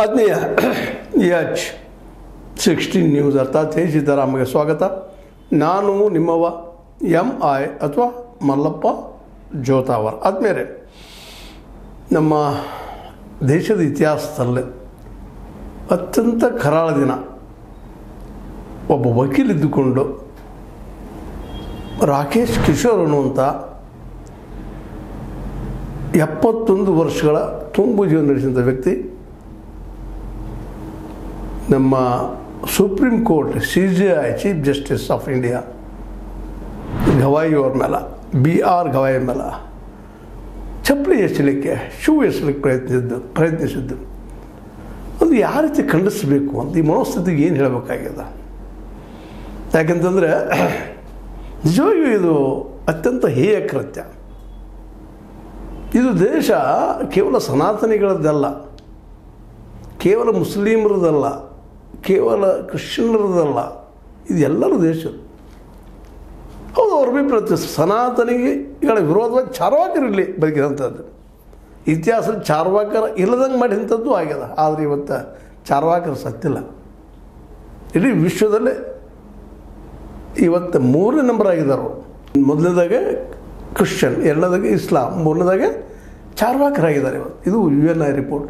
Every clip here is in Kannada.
ಆತ್ಮೀಯ H16 ನ್ಯೂಸ್ ಅರ್ಥಾತ್ ಹೇ ಸಿದ್ದರಾಮಗೆ ಸ್ವಾಗತ. ನಾನು ನಿಮ್ಮವ MI ಅಥವಾ ಮಲ್ಲಪ್ಪ ಜೋತಾವರ್. ಆದ್ಮೇಲೆ ನಮ್ಮ ದೇಶದ ಇತಿಹಾಸದಲ್ಲಿ ಅತ್ಯಂತ ಕರಾಳ ದಿನ. ಒಬ್ಬ ವಕೀಲಿದ್ದುಕೊಂಡು ರಾಕೇಶ್ ಕಿಶೋರ್ ಅನ್ನುವಂಥ 71 ವರ್ಷಗಳ ತುಂಬು ಜೀವನ ನಡೆಸಿದಂಥ ವ್ಯಕ್ತಿ ನಮ್ಮ supreme court CJI chief justice of India Gavai ಅವ್ರ ಮೇಲೆ BR ಗವಾಯಿ ಮೇಲೆ ಚಪ್ಪಲಿ ಎಸಲಿಕ್ಕೆ ಶೂ ಎಸಲಿಕ್ಕೆ ಪ್ರಯತ್ನಿಸಿದ್ದು ಅದು ಯಾವ ರೀತಿ ಖಂಡಿಸಬೇಕು ಅಂತ ಈ ಮನೋಸ್ಥಿತಿಗೆ ಏನು ಹೇಳಬೇಕಾಗಿದೆ. ಯಾಕೆಂತಂದರೆ ನಿಜವಾಗಿಯೂ ಇದು ಅತ್ಯಂತ ಹೇಯ ಕೃತ್ಯ. ಇದು ದೇಶ ಕೇವಲ ಸನಾತನಿಗಳದ್ದಲ್ಲ, ಕೇವಲ ಮುಸ್ಲಿಮರದಲ್ಲ, ಕೇವಲ ಕ್ರಿಶ್ಚಿಯನ್ರದಲ್ಲ, ಇದು ಎಲ್ಲರೂ ದೇಶ. ಹೌದು, ಅವ್ರ ಅಭಿಪ್ರಾಯ ಸನಾತನಿಗಳ ವಿರೋಧವಾಗಿ ಚಾರ್ವಾಕರಿರಲಿ ಬದುಕಿದಂಥದ್ದು. ಇತಿಹಾಸದಲ್ಲಿ ಚಾರ್ವಾಕರ ಇಲ್ಲದಂಗೆ ಮಾಡಿದಂಥದ್ದು ಆಗ್ಯದ. ಆದರೆ ಇವತ್ತು ಚಾರ್ವಾಕರು ಸತ್ತಿಲ್ಲ. ಇಡೀ ವಿಶ್ವದಲ್ಲೇ ಇವತ್ತು 3ನೇ ನಂಬರ್ ಆಗಿದ್ದಾರೆ. ಮೊದಲನೇದಾಗೆ ಕ್ರಿಶ್ಚಿಯನ್, ಎರಡನೇದಾಗೆ ಇಸ್ಲಾಂ, ಮೂರನೇದಾಗೆ ಚಾರ್ವಾಕರಾಗಿದ್ದಾರೆ. ಇವತ್ತು ಇದು UN ರಿಪೋರ್ಟ್.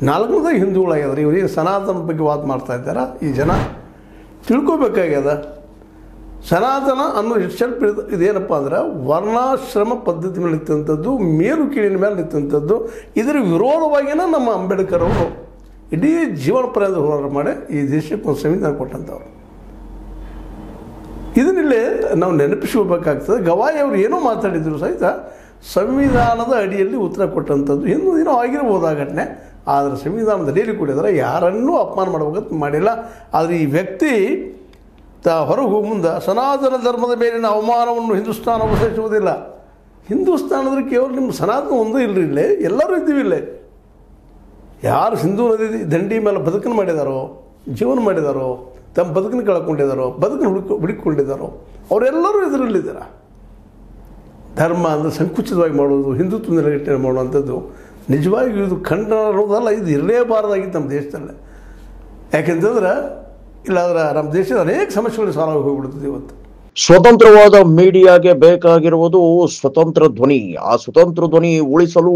4ನೇದಾಗಿ ಹಿಂದೂಗಳಾಗಿದ್ದಾರೆ. ಇವರಿಗೆ ಸನಾತನ ಬಗ್ಗೆ ವಾದ ಮಾಡ್ತಾ ಇದ್ದಾರೆ. ಈ ಜನ ತಿಳ್ಕೊಬೇಕಾಗ್ಯದ. ಸನಾತನ ಅನ್ನೋ ಸ್ವಲ್ಪ ಇದೇನಪ್ಪ ಅಂದ್ರೆ ವರ್ಣಾಶ್ರಮ ಪದ್ಧತಿ ಮೇಲೆ ನಿಂತಂಥದ್ದು, ಮೇಲು ಕೀಳಿನ ಮೇಲೆ ನಿಂತಂಥದ್ದು. ಇದರ ವಿರೋಧವಾಗಿಯೇ ನಮ್ಮ ಅಂಬೇಡ್ಕರ್ ಅವರು ಇಡೀ ಜೀವನ ಪರ್ಯಂತ ಹೋರಾಟ ಮಾಡಿ ಈ ದೇಶಕ್ಕೆ ಒಂದು ಸಂವಿಧಾನ ಕೊಟ್ಟಂಥವ್ರು. ಇದನ್ನಿಲ್ಲೇ ನಾವು ನೆನಪಿಸ್ಕೋಬೇಕಾಗ್ತದೆ. ಗವಾಯಿ ಅವರು ಏನೋ ಮಾತಾಡಿದ್ರು ಸಹಿತ ಸಂವಿಧಾನದ ಅಡಿಯಲ್ಲಿ ಉತ್ತರ ಕೊಟ್ಟಂಥದ್ದು ಇನ್ನೂ ಏನೋ ಆಗಿರ್ಬೋದು ಆ ಘಟನೆ. ಆದರೆ ಸಂವಿಧಾನದ ಅಡಿಯಲ್ಲಿ ಕೊಟ್ಟಿದ್ದಾರೆ. ಯಾರನ್ನೂ ಅಪಮಾನ ಮಾಡಬೇಕಂತ ಮಾಡಿಲ್ಲ. ಆದರೆ ಈ ವ್ಯಕ್ತಿ ಹೊರಗೆ ಹೋಗಿ ಮುಂದೆ ಸನಾತನ ಧರ್ಮದ ಮೇಲಿನ ಅವಮಾನವನ್ನು ಹಿಂದೂಸ್ತಾನ ಅವಶೇಷಿಸುವುದಿಲ್ಲ. ಹಿಂದೂಸ್ತಾನದಲ್ಲಿ ಕೇವಲ ನಿಮ್ಮ ಸನಾತನ ಒಂದೂ ಇಲ್ಲರಿ, ಇಲ್ಲೇ ಎಲ್ಲರೂ ಇದ್ದೀವಿ. ಇಲ್ಲೇ ಯಾರು ಸಿಂಧೂ ನದಿ ದಂಡಿ ಮೇಲೆ ಬದುಕನ್ನು ಮಾಡಿದಾರೋ, ಜೀವನ ಮಾಡಿದಾರೋ, ತಮ್ಮ ಬದುಕನ್ನು ಕಳ್ಕೊಂಡಿದ್ದಾರೋ, ಬದುಕನ್ನು ಹುಡುಕಿಕೊಂಡಿದ್ದಾರೋ ಅವರೆಲ್ಲರೂ ಇದರಲ್ಲಿದ್ದಾರೆ. ಧರ್ಮ ಅಂದರೆ ಸಂಕುಚಿತವಾಗಿ ಮಾಡೋದು, ಹಿಂದುತ್ವ ನೆಲೆಗಟ್ಟೆ ಮಾಡುವಂಥದ್ದು ನಿಜವಾಗಿಯೂ ಇದು ಖಂಡನ ಅನ್ನೋದಲ್ಲ. ಇದು ಇರಲೇಬಾರ್ದಾಗಿತ್ತು ನಮ್ಮ ದೇಶದಲ್ಲೇ. ಯಾಕೆಂತಂದ್ರೆ ಇಲ್ಲಾಂದ್ರೆ ನಮ್ಮ ದೇಶದ ಅನೇಕ ಸಮಸ್ಯೆಗಳು ಸಾಲ ಹೋಗಿಬಿಡ್ತದೆ. ಇವತ್ತು ಸ್ವತಂತ್ರವಾದ ಮೀಡಿಯಾಗೆ ಬೇಕಾಗಿರುವುದು ಸ್ವತಂತ್ರ ಧ್ವನಿ. ಆ ಸ್ವತಂತ್ರ ಧ್ವನಿ ಉಳಿಸಲು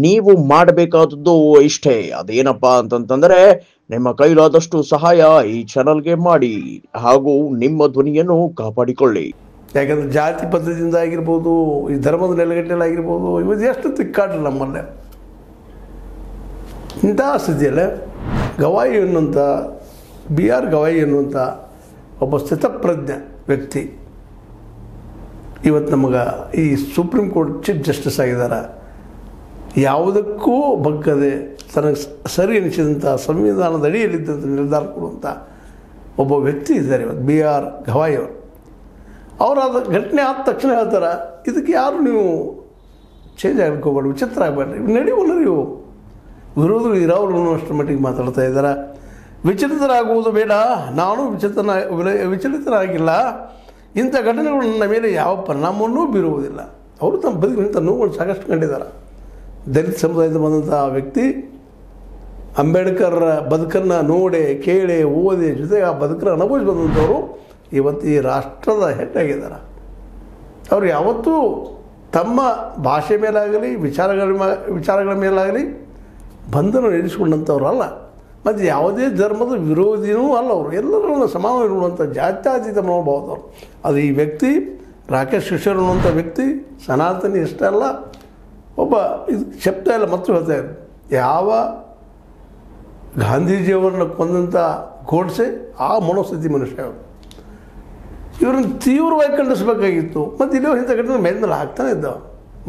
ನೀವು ಮಾಡಬೇಕಾದದ್ದು ಇಷ್ಟೇ. ಅದೇನಪ್ಪಾ ಅಂತಂತಂದ್ರೆ ನಿಮ್ಮ ಕೈಲಾದಷ್ಟು ಸಹಾಯ ಈ ಚಾನಲ್ಗೆ ಮಾಡಿ ಹಾಗೂ ನಿಮ್ಮ ಧ್ವನಿಯನ್ನು ಕಾಪಾಡಿಕೊಳ್ಳಿ. ಯಾಕಂದ್ರೆ ಜಾತಿ ಪದ್ಧತಿಯಿಂದ ಆಗಿರ್ಬೋದು, ಈ ಧರ್ಮದ ನೆಲೆಗಟ್ಟಲೆ ಆಗಿರ್ಬೋದು, ಇವತ್ತು ಎಷ್ಟು ತಿಕ್ಕಾಟ್ರು ನಮ್ಮಲ್ಲೇ. ಇಂಥ ಸ್ಥಿತಿಯಲ್ಲೇ ಗವಾಯಿ ಎನ್ನುವಂಥ BR ಗವಾಯಿ ಎನ್ನುವಂಥ ಒಬ್ಬ ಸ್ಥಿತಪ್ರಜ್ಞ ವ್ಯಕ್ತಿ ಇವತ್ತು ನಮಗೆ ಈ ಸುಪ್ರೀಂ ಕೋರ್ಟ್ ಚೀಫ್ ಜಸ್ಟಿಸ್ ಆಗಿದ್ದಾರೆ. ಯಾವುದಕ್ಕೂ ಬಗ್ಗದೆ ತನಗೆ ಸರಿ ಎನಿಸಿದಂಥ ಸಂವಿಧಾನದ ಅಡಿಯಲ್ಲಿದ್ದಂಥ ನಿರ್ಧಾರ ಕೊಡುವಂಥ ಒಬ್ಬ ವ್ಯಕ್ತಿ ಇದ್ದಾರೆ ಇವತ್ತು BR ಗವಾಯಿ ಅವರು. ಅವರಾದ ಘಟನೆ ಆದ ತಕ್ಷಣ ಹೇಳ್ತಾರೆ, ಇದಕ್ಕೆ ಯಾರು ನೀವು ಚೇಂಜ್ ಆಗ್ಕೋಬೇಡಿ, ವಿಚಿತ್ರ ಆಗಬೇಡ್ರಿ, ಇವು ನಡೆಯುವಲ್ಲ. ಇವು ವಿರೋಧಗಳು ಇರೋರು ಅನ್ನೋಷ್ಟರ ಮಟ್ಟಿಗೆ ಮಾತಾಡ್ತಾ ಇದ್ದಾರೆ. ವಿಚಲಿತರಾಗುವುದು ಬೇಡ, ನಾನು ವಿಚಲಿತರಾಗಿಲ್ಲ. ಇಂಥ ಘಟನೆಗಳು ನನ್ನ ಮೇಲೆ ಯಾವ ಪರಿಣಾಮವನ್ನೂ ಬೀರುವುದಿಲ್ಲ. ಅವರು ತಮ್ಮ ಬದುಕಿನಿಂದ ನೋವುಗಳು ಸಾಕಷ್ಟು ಕಂಡಿದ್ದಾರೆ. ದಲಿತ ಸಮುದಾಯದ ಬಂದಂಥ ವ್ಯಕ್ತಿ ಅಂಬೇಡ್ಕರ್ ಬದುಕನ್ನು ನೋಡಿ ಕೇಳಿ ಓದಿ ಜೊತೆಗೆ ಆ ಬದುಕನ್ನು ಅನುಭವಿಸಿ ಬಂದಂಥವರು ಇವತ್ತು ಈ ರಾಷ್ಟ್ರದ ಹೆಡ್ ಆಗಿದ್ದಾರೆ. ಅವರು ಯಾವತ್ತೂ ತಮ್ಮ ಭಾಷೆ ಮೇಲಾಗಲಿ ವಿಚಾರಗಳ ಮೇಲಾಗಲಿ ಬಂಧನ ನಡೆಸಿಕೊಂಡಂಥವ್ರಲ್ಲ, ಮತ್ತು ಯಾವುದೇ ಧರ್ಮದ ವಿರೋಧಿನೂ ಅಲ್ಲ. ಅವರು ಎಲ್ಲರನ್ನು ಸಮಾನ ಇರುವಂಥ ಜಾತ್ಯತೀತ ಮನೋಭಾವದವರು. ಅದು ಈ ವ್ಯಕ್ತಿ ರಾಕೇಶ್ ಕಿಶೋರ್ ಅನ್ನುವಂಥ ವ್ಯಕ್ತಿ ಸನಾತನಿ ಇಷ್ಟ ಅಲ್ಲ, ಒಬ್ಬ ಇದು ಶಬ್ದ ಎಲ್ಲ ಮತ್ತು ಹೇಳ್ತಾ ಇದ್ರು. ಯಾವ ಗಾಂಧೀಜಿಯವರನ್ನು ಕೊಂದಂಥ ಗೋಡ್ಸೆ ಆ ಮನೋಸ್ಥಿತಿ ಮನುಷ್ಯ ಅವರು. ಇವರನ್ನು ತೀವ್ರವಾಗಿ ಖಂಡಿಸಬೇಕಾಗಿತ್ತು. ಮತ್ತು ಇಲ್ಲೋ ಇಂಥ ಘಟನೆ ಮೇಲಿನಲ್ಲಿ ಆಗ್ತಾನೆ ಇದ್ದಾವೆ.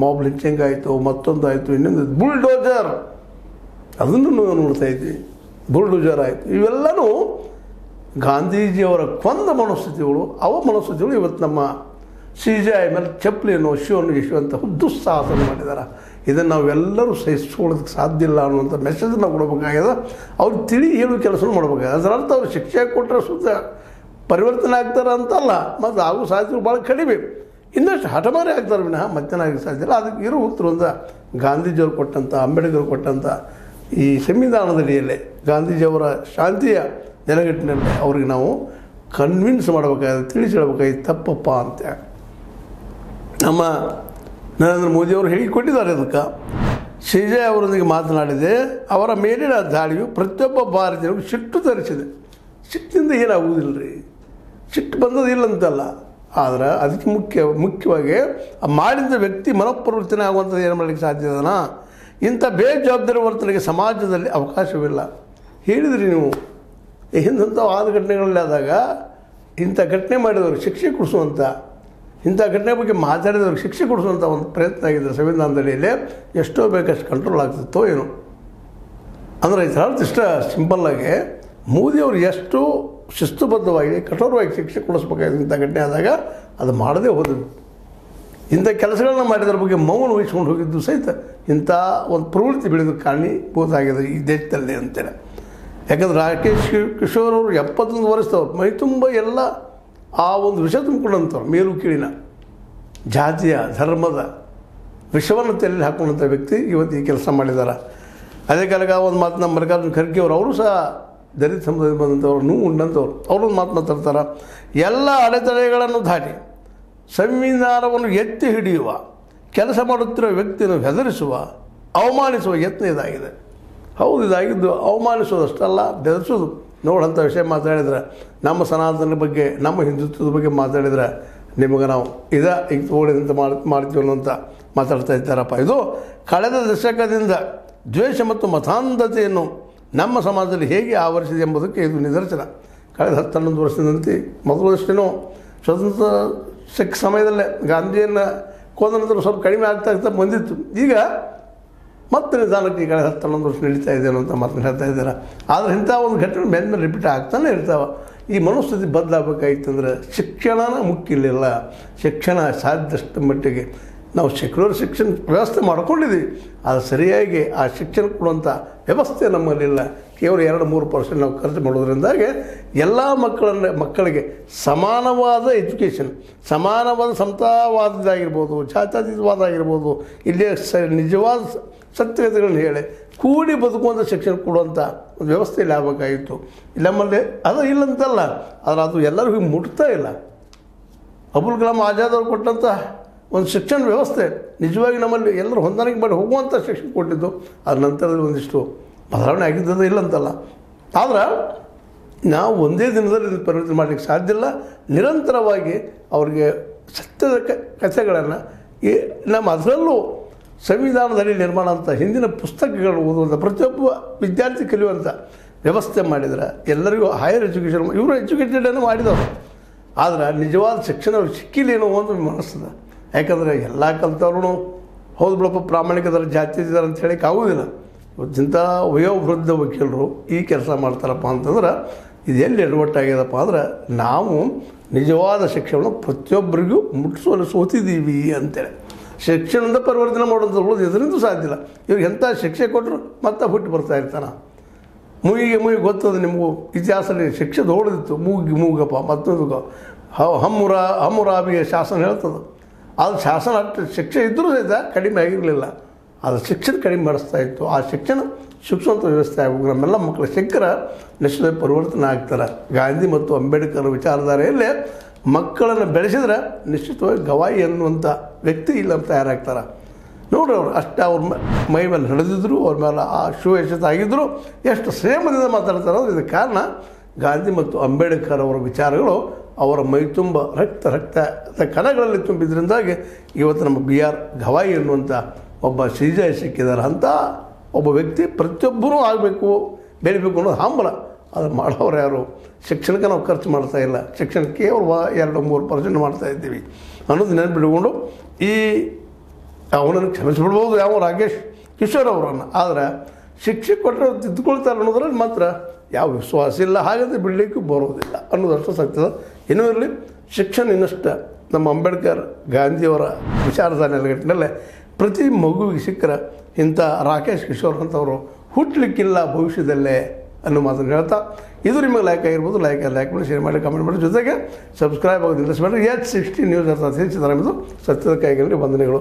ಮಾಬ್ ಲಿಂಚಿಂಗ್ ಆಯಿತು, ಮತ್ತೊಂದು ಆಯಿತು, ಇನ್ನೊಂದು ಬುಲ್ಡೋಜರ್, ಅದನ್ನು ನೋಡ್ತಾ ಇದ್ವಿ. ಬುಲ್ಡೋಜರ್ ಆಯಿತು. ಇವೆಲ್ಲವೂ ಗಾಂಧೀಜಿಯವರ ಕೊಂದ ಮನೋಸ್ಥಿತಿಗಳು. ಅವ ಮನೋಸ್ಥಿತಿಗಳು ಇವತ್ತು ನಮ್ಮ CJI ಮೇಲೆ ಚಪ್ಪಲಿಯನ್ನು ಶಿವನ್ನು ಇಸುವಂಥ ದುಸ್ಸಾಹಸ ಮಾಡಿದ್ದಾರೆ. ಇದನ್ನು ನಾವೆಲ್ಲರೂ ಸಹಿಸ್ಕೊಳ್ಳೋದಕ್ಕೆ ಸಾಧ್ಯ ಇಲ್ಲ ಅನ್ನುವಂಥ ಮೆಸೇಜನ್ನು ಕೊಡಬೇಕಾಗ್ಯದ. ಅವ್ರು ತಿಳಿ ಹೇಳುವ ಕೆಲಸ ಮಾಡಬೇಕಾಗಿದೆ. ಅದರರ್ಥ ಅವ್ರು ಶಿಕ್ಷೆ ಕೊಟ್ಟರೆ ಸುತ್ತ ಪರಿವರ್ತನೆ ಆಗ್ತಾರೆ ಅಂತಲ್ಲ, ಮತ್ತು ಆಗೋ ಸಾಧ್ಯತೆಗಳು ಭಾಳ ಕಡಿಮೆ. ಇನ್ನಷ್ಟು ಹಠಮಾರಿ ಆಗ್ತಾರೆ ವಿನಃ ಮತ್ತೇನಾಗಿ ಸಾಧ್ಯ ಇಲ್ಲ. ಅದಕ್ಕೆ ಇರೋ ಉತ್ತರ ಒಂದು ಗಾಂಧೀಜಿಯವ್ರು ಕೊಟ್ಟಂಥ, ಅಂಬೇಡ್ಕರ್ ಕೊಟ್ಟಂಥ ಈ ಸಂವಿಧಾನದಡಿಯಲ್ಲೇ ಗಾಂಧೀಜಿಯವರ ಶಾಂತಿಯ ನೆಲೆಗಟ್ಟಿನಲ್ಲಿ ಅವ್ರಿಗೆ ನಾವು ಕನ್ವಿನ್ಸ್ ಮಾಡಬೇಕಾದ್ರೆ ತಿಳಿಸಿ ಹೇಳಬೇಕಾಗಿ ತಪ್ಪಪ್ಪ ಅಂತ ನಮ್ಮ ನರೇಂದ್ರ ಮೋದಿಯವರು ಹೇಳಿಕೊಟ್ಟಿದ್ದಾರೆ. ಅದಕ್ಕೆ ಶ್ರೀಜಯ್ ಅವರೊಂದಿಗೆ ಮಾತನಾಡಿದೆ. ಅವರ ಮೇಲಿನ ದಾಳಿಯು ಪ್ರತಿಯೊಬ್ಬ ಭಾರತೀಯರಿಗೂ ಸಿಟ್ಟು ತರಿಸಿದೆ. ಸಿಟ್ಟಿನಿಂದ ಏನಾಗುವುದಿಲ್ಲ ರೀ, ಸಿಟ್ಟು ಬಂದದಿಲ್ಲಂತಲ್ಲ, ಆದರೆ ಅದಕ್ಕೆ ಮುಖ್ಯವಾಗಿ ಮಾಡಿದ ವ್ಯಕ್ತಿ ಮನಃಪ್ರವೃತ್ತಿನೇ ಆಗುವಂಥದ್ದು ಏನು ಮಾಡಲಿಕ್ಕೆ ಸಾಧ್ಯ ಇದೆನಾ? ಇಂಥ ಬೇಜವಾಬ್ದಾರಿ ವರ್ತನೆಗೆ ಸಮಾಜದಲ್ಲಿ ಅವಕಾಶವಿಲ್ಲ. ಹೇಳಿದ್ರಿ ನೀವು ಹಿಂದಂಥ ಆದ ಘಟನೆಗಳಲ್ಲಿ ಆದಾಗ ಇಂಥ ಘಟನೆ ಮಾಡಿದವ್ರಿಗೆ ಶಿಕ್ಷೆ ಕೊಡಿಸುವಂಥ, ಇಂಥ ಘಟನೆ ಬಗ್ಗೆ ಮಾತಾಡಿದವ್ರಿಗೆ ಶಿಕ್ಷೆ ಕೊಡಿಸುವಂಥ ಒಂದು ಪ್ರಯತ್ನ ಆಗಿದೆ ಸಂವಿಧಾನದಡಿಯಲ್ಲಿ. ಎಷ್ಟೋ ಬೇಕಷ್ಟು ಕಂಟ್ರೋಲ್ ಆಗ್ತಿತ್ತೋ ಏನು ಅಂದರೆ ಇದರ ಅರ್ಥ ಇಷ್ಟ ಸಿಂಪಲ್ಲಾಗಿ ಮೋದಿಯವರು ಎಷ್ಟು ಶಿಸ್ತುಬದ್ಧವಾಗಿ ಕಠೋರವಾಗಿ ಶಿಕ್ಷೆ ಕೊಡಿಸ್ಬೇಕಾಗಿದೆ ಇಂಥ ಘಟನೆ ಆದಾಗ ಅದು ಮಾಡದೇ ಹೋದದ್ದು. ಇಂಥ ಕೆಲಸಗಳನ್ನ ಮಾಡಿದ್ರ ಬಗ್ಗೆ ಮೌನ ವಹಿಸ್ಕೊಂಡು ಹೋಗಿದ್ದು ಸಹಿತ ಇಂಥ ಒಂದು ಪ್ರವೃತ್ತಿ ಬೆಳೆದು ಕಾರಣೀಭೂತಾಗಿದೆ ಈ ದೇಶದಲ್ಲಿ ಅಂತೇಳಿ. ಯಾಕಂದ್ರೆ ರಾಕೇಶ್ ಕಿಶೋರ್ ಅವರು 71 ವರ್ಷದವ್ರು, ಮೈ ತುಂಬ ಎಲ್ಲ ಆ ಒಂದು ವಿಷ ತುಂಬಿಕೊಂಡಂಥವ್ರು, ಮೇಲು ಕೀಳಿನ ಜಾತಿಯ ಧರ್ಮದ ವಿಷವನ್ನು ತಲೆಯಲ್ಲಿ ಹಾಕೊಂಡಂಥ ವ್ಯಕ್ತಿ ಇವತ್ತು ಈ ಕೆಲಸ ಮಾಡಿದ್ದಾರೆ. ಅದೇ ಕಾಲಕ್ಕೆ ಒಂದು ಮಾತನ್ನ ಮಲ್ಲಿಕಾರ್ಜುನ ಖರ್ಗೆ ಅವರು ಸಹ ದಲಿತ ಸಮುದಾಯದಿಂದ ಬಂದಂಥವ್ರು, ನೋವು ಉಂಡಂಥವ್ರು, ಅವರೊಂದು ಮಾತು ಮಾತಾಡ್ತಾರೆ. ಎಲ್ಲ ಅಡೆತಡೆಗಳನ್ನು ದಾಟಿ ಸಂವಿಧಾನವನ್ನು ಎತ್ತಿ ಹಿಡಿಯುವ ಕೆಲಸ ಮಾಡುತ್ತಿರುವ ವ್ಯಕ್ತಿಯನ್ನು ಹೆದರಿಸುವ, ಅವಮಾನಿಸುವ ಯತ್ನ ಇದಾಗಿದೆ. ಹೌದು, ಇದಾಗಿದ್ದು ಅವಮಾನಿಸೋದಷ್ಟಲ್ಲ, ಬೆದರಿಸೋದು. ನೋಡಂಥ ವಿಷಯ ಮಾತಾಡಿದ್ರೆ, ನಮ್ಮ ಸನಾತನ ಬಗ್ಗೆ, ನಮ್ಮ ಹಿಂದುತ್ವದ ಬಗ್ಗೆ ಮಾತಾಡಿದ್ರೆ ನಿಮಗೆ ನಾವು ಈಗ ತಗೊಳ್ಳಿದಂತ ಮಾಡ್ತೀವಿ ಅನ್ನೋಂಥ ಮಾತಾಡ್ತಾ ಇದ್ದಾರಪ್ಪ. ಇದು ಕಳೆದ ದಶಕದಿಂದ ದ್ವೇಷ ಮತ್ತು ಮತಾಂಧತೆಯನ್ನು ನಮ್ಮ ಸಮಾಜದಲ್ಲಿ ಹೇಗೆ ಆವರಿಸಿದೆ ಎಂಬುದಕ್ಕೆ ಇದು ನಿದರ್ಶನ. ಕಳೆದ 10-11 ವರ್ಷದಂತೆ ಮೊದಲಷ್ಟೇನೋ ಸ್ವತಂತ್ರ ಸಿಕ್ಕ ಸಮಯದಲ್ಲೇ ಗಾಂಧಿಯನ್ನು ಕೊಂದ ನಂತರ ಸ್ವಲ್ಪ ಕಡಿಮೆ ಆಗ್ತಾ ಬಂದಿತ್ತು. ಈಗ ಮತ್ತೆ ನಿಧಾನಕ್ಕೆ ಈ ಕಳೆದ 10-11 ವರ್ಷ ನಡೀತಾ ಇದೆ ಅನ್ನೋಂಥ ಮಾತನ್ನು ಹೇಳ್ತಾ ಇದ್ದಾರೆ. ಆದರೆ ಇಂಥ ಒಂದು ಘಟನೆ ಮೇಲೆ ರಿಪೀಟ್ ಆಗ್ತಾನೆ ಇರ್ತಾವೆ. ಈ ಮನಸ್ಥಿತಿ ಬದಲಾಗಬೇಕಾಗಿತ್ತಂದ್ರೆ ಶಿಕ್ಷಣನ ಮುಖ್ಯ ಇರಲಿಲ್ಲ. ಶಿಕ್ಷಣ ಸಾಧ್ಯಷ್ಟು ಮಟ್ಟಿಗೆ ನಾವು ಸೆಕ್ಯುಲರ್ ಶಿಕ್ಷಣ ವ್ಯವಸ್ಥೆ ಮಾಡ್ಕೊಂಡಿದ್ದೀವಿ, ಅದು ಸರಿಯಾಗಿ ಆ ಶಿಕ್ಷಣ ಕೊಡುವಂಥ ವ್ಯವಸ್ಥೆ ನಮ್ಮಲ್ಲಿಲ್ಲ. ಕೇವಲ 2-3% ನಾವು ಖರ್ಚು ಮಾಡೋದ್ರಿಂದಾಗಿ ಎಲ್ಲ ಮಕ್ಕಳಿಗೆ ಸಮಾನವಾದ ಎಜುಕೇಷನ್, ಸಮಾನವಾದ ಸಮತಾವಾದದಾಗಿರ್ಬೋದು, ಜಾತ್ಯತೀತವಾದ ಆಗಿರ್ಬೋದು, ಇಲ್ಲಿ ನಿಜವಾದ ಸತ್ಯತೆಗಳನ್ನ ಹೇಳಿ ಕೂಡಿ ಬದುಕುವಂಥ ಶಿಕ್ಷಣ ಕೊಡುವಂಥ ಒಂದು ವ್ಯವಸ್ಥೆಯಲ್ಲಿ ಆಗಬೇಕಾಗಿತ್ತು. ನಮ್ಮಲ್ಲಿ ಅದು ಇಲ್ಲಂತಲ್ಲ, ಆದರೆ ಅದು ಎಲ್ಲರಿಗೂ ಮುಟ್ತಾ ಇಲ್ಲ. ಅಬುಲ್ ಕಲಾಂ ಆಜಾದ್ ಅವರು ಕೊಟ್ಟಂಥ ಒಂದು ಶಿಕ್ಷಣ ವ್ಯವಸ್ಥೆ ನಿಜವಾಗಿ ನಮ್ಮಲ್ಲಿ ಎಲ್ಲರೂ ಹೊಂದಾಣಿಕೆ ಮಾಡಿ ಹೋಗುವಂಥ ಶಿಕ್ಷಣ ಕೊಟ್ಟಿದ್ದು. ಅದ್ರ ನಂತರದಲ್ಲಿ ಒಂದಿಷ್ಟು ಬದಲಾವಣೆ ಆಗಿದ್ದದು ಇಲ್ಲಂತಲ್ಲ. ಆದ್ರೆ ನಾವು ಒಂದೇ ದಿನದಲ್ಲಿ ಪರಿವರ್ತನೆ ಮಾಡಲಿಕ್ಕೆ ಸಾಧ್ಯ ಇಲ್ಲ. ನಿರಂತರವಾಗಿ ಅವ್ರಿಗೆ ಸತ್ಯದ ಕಥೆಗಳನ್ನು ನಮ್ಮ ಅದರಲ್ಲೂ ಸಂವಿಧಾನದಲ್ಲಿ ನಿರ್ಮಾಣ ಅಂತ ಹಿಂದಿನ ಪುಸ್ತಕಗಳು ಓದುವಂಥ ಪ್ರತಿಯೊಬ್ಬ ವಿದ್ಯಾರ್ಥಿ ಕಲಿಯುವಂಥ ವ್ಯವಸ್ಥೆ ಮಾಡಿದರೆ ಎಲ್ಲರಿಗೂ ಹೈಯರ್ ಎಜುಕೇಷನ್, ಇವರು ಎಜುಕೇಟೆಡನ್ನು ಮಾಡಿದವರು, ಆದರೆ ನಿಜವಾದ ಶಿಕ್ಷಣ ಅವ್ರಿಗೆ ಸಿಕ್ಕಿಲ್ಲೇನೋ ಅಂತ ಮನಸ್ತದೆ. ಯಾಕಂದರೆ ಎಲ್ಲ ಕಲ್ತವ್ರು ಹೌದು ಬಿಡಪ್ಪ ಪ್ರಾಮಾಣಿಕದಲ್ಲಿ ಜಾತಿ ಇದ್ದಾರೆ ಅಂತ ಹೇಳಕ್ಕೆ ಆಗೋದಿಲ್ಲ. ಇಂಥ ವಯೋವೃದ್ಧ ವಕೀಲರು ಈ ಕೆಲಸ ಮಾಡ್ತಾರಪ್ಪ ಅಂತಂದ್ರೆ ಇದು ಎಲ್ಲಿ ಎಡವಟ್ಟಾಗ್ಯದಪ್ಪ ಅಂದ್ರೆ ನಾವು ನಿಜವಾದ ಶಿಕ್ಷಣವನ್ನು ಪ್ರತಿಯೊಬ್ಬರಿಗೂ ಮುಟ್ಟಿಸುವಲ್ಲಿ ಸೋತಿದ್ದೀವಿ ಅಂತೇಳಿ. ಶಿಕ್ಷಣದಿಂದ ಪರಿವರ್ತನೆ ಮಾಡೋದು ಇದರಿಂದ ಸಾಧ್ಯ ಇಲ್ಲ. ಇವ್ರಿಗೆ ಎಂಥ ಶಿಕ್ಷೆ ಕೊಟ್ಟರು ಮತ್ತೆ ಹುಟ್ಟು ಬರ್ತಾ ಇರ್ತಾನೆ. ಮೂಗಿಗೆ ಗೊತ್ತದ ನಿಮಗೂ ಇತಿಹಾಸದಲ್ಲಿ ಶಿಕ್ಷೆ ದೊಡ್ಡದಿತ್ತು. ಮೂಗಪ್ಪ ಮತ್ತೊಂದು ಹಮ್ಮುರಾಬಿಗೆ ಶಾಸನ ಹೇಳ್ತದೆ. ಅದು ಶಾಸನ ಅಷ್ಟು ಶಿಕ್ಷೆ ಇದ್ದರೂ ಸಹಿತ ಕಡಿಮೆ ಆಗಿರಲಿಲ್ಲ. ಅದು ಶಿಕ್ಷಣ ಕಡಿಮೆ ಮಾಡಿಸ್ತಾ ಇತ್ತು. ಆ ಶಿಕ್ಷಣವಂತ ವ್ಯವಸ್ಥೆ ಆಗಬೇಕು. ನಮ್ಮೆಲ್ಲ ಮಕ್ಕಳು ಶಿಕ್ಷಕರ ನಿಶ್ಚಿತ ಪರಿವರ್ತನೆ ಆಗ್ತಾರೆ. ಗಾಂಧಿ ಮತ್ತು ಅಂಬೇಡ್ಕರ್ ವಿಚಾರಧಾರೆಯಲ್ಲೇ ಮಕ್ಕಳನ್ನು ಬೆಳೆಸಿದ್ರೆ ನಿಶ್ಚಿತವಾಗಿ ಗವಾಯಿ ಅನ್ನುವಂಥ ವ್ಯಕ್ತಿ ಇಲ್ಲ ತಯಾರಾಗ್ತಾರೆ. ನೋಡ್ರಿ, ಅವರು ಅಷ್ಟೇ ಅವ್ರ ಮೈ ಮೇಲೆ ನಡೆದಿದ್ರು, ಅವ್ರ ಮೇಲೆ ಆ ಶುಭೇಷಿತ ಆಗಿದ್ದರು, ಎಷ್ಟು ಶ್ರೇಮದಿಂದ ಮಾತಾಡ್ತಾರೆ ಅಂದ್ರೆ ಇದಕ್ಕೆ ಕಾರಣ ಗಾಂಧಿ ಮತ್ತು ಅಂಬೇಡ್ಕರ್ ಅವರ ವಿಚಾರಗಳು ಅವರ ಮೈ ತುಂಬ ರಕ್ತದ ಕಣಗಳಲ್ಲಿ ತುಂಬಿದ್ರಿಂದಾಗಿ ಇವತ್ತು ನಮ್ಮ BR ಗವಾಯಿ ಅನ್ನುವಂಥ ಒಬ್ಬ ಶ್ರೀಜಯ ಸಿಕ್ಕಿದ್ದಾರೆ. ಅಂತ ಒಬ್ಬ ವ್ಯಕ್ತಿ ಪ್ರತಿಯೊಬ್ಬರೂ ಆಗಬೇಕು, ಬೆಳಿಬೇಕು ಅನ್ನೋದು ಹಂಬಲ. ಅದು ಮಾಡೋರು ಯಾರು? ಶಿಕ್ಷಣಕ್ಕೆ ನಾವು ಖರ್ಚು ಮಾಡ್ತಾ ಇಲ್ಲ, ಶಿಕ್ಷಣಕ್ಕೆ ಕೇವಲ 2-3% ಮಾಡ್ತಾ ಇದ್ದೀವಿ ಅನ್ನೋದು ನೆನಪಿಟ್ಕೊಂಡು ಈ ಅವನನ್ನು ಕ್ಷಮಿಸಿಬಿಡ್ಬೋದು ಯಾವ ರಾಕೇಶ್ ಕಿಶೋರ್ ಅವರನ್ನು. ಆದರೆ ಶಿಕ್ಷೆ ಕೊಟ್ಟರೆ ತಿದ್ದುಕೊಳ್ತಾರೆ ಅನ್ನೋದ್ರಲ್ಲಿ ಮಾತ್ರ ಯಾವ ವಿಶ್ವಾಸ ಇಲ್ಲ, ಹಾಗಾದರೆ ಬಿಡಲಿಕ್ಕೂ ಬರೋದಿಲ್ಲ ಅನ್ನೋದಷ್ಟು ಸತ್ಯದ. ಇನ್ನೂ ಇರಲಿ, ಶಿಕ್ಷಣ ಇನ್ನಷ್ಟು ನಮ್ಮ ಅಂಬೇಡ್ಕರ್ ಗಾಂಧಿಯವರ ವಿಚಾರಧಾರೆ ನೆಲೆಗಟ್ಟಿನಲ್ಲೇ ಪ್ರತಿ ಮಗುವಿಗೆ ಸಿಕ್ಕರೆ ಇಂಥ ರಾಕೇಶ್ ಕಿಶೋರ್ ಅಂತವರು ಹುಟ್ಟಲಿಕ್ಕಿಲ್ಲ ಭವಿಷ್ಯದಲ್ಲೇ ಅನ್ನೋ ಮಾತನ್ನು ಹೇಳ್ತಾ, ಇದು ನಿಮಗೆ ಲೈಕ್ ಆಗಿರ್ಬೋದು. ಲೈಕ್ ಮಾಡಿ, ಶೇರ್ ಮಾಡಿ, ಕಮೆಂಟ್ ಮಾಡಿ, ಜೊತೆಗೆ ಸಬ್ಸ್ಕ್ರೈಬ್ ಆಗೋದು ನಿಲ್ಲಿಸಬೇಡಿ. H16 ನ್ಯೂಸ್ ಅರ್ಥ ತಿಳಿಸಿದ್ದಾರೆ. ಇದು ಸತ್ಯದ ಕೈಗಳಲ್ಲಿ ವಂದನೆಗಳು.